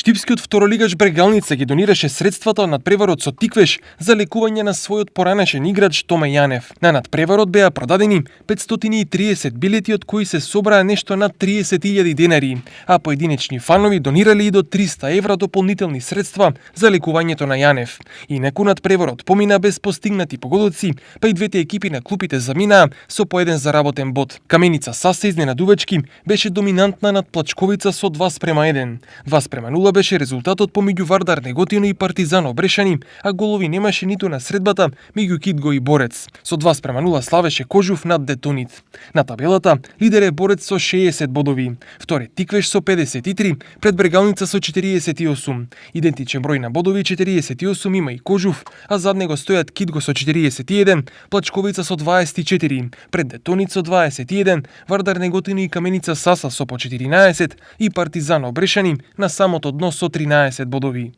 Штипскиот второлигаш Брегалница ги донираше средствата од надпреварот со Тиквеш за лекување на својот поранешен играч Томе Јанев. На надпреварот беа продадени 530 билети, од кои се собраа нешто над 30.000 денари, а поединечни фанови донирали и до 300 евра дополнителни средства за лекувањето на Јанев. Инаку надпреварот помина без постигнати погодоци, па и двете екипи на клубите заминаа со по еден заработен бод. Каменица Саса изненадувачки беше доминантна над Плачковица со 2:1. 2:0 беше резултатот помеѓу Вардар Неготино и Партизан Обрешани, а голови немаше ниту на средбата меѓу Китго и Борец. Со 2:0 славеше Кожув над Детонит. На табелата лидер е Борец со 60 бодови, втор е Тиквеш со 53, пред Брегалница со 48. Идентичен број на бодови 48 има и Кожув, а зад него стојат Китго со 41, Плачковица со 24, пред Детонит со 21, Вардар Неготино и Каменица Саса со по 14 и Партизан Обрешани на самото дно со 13 бодови.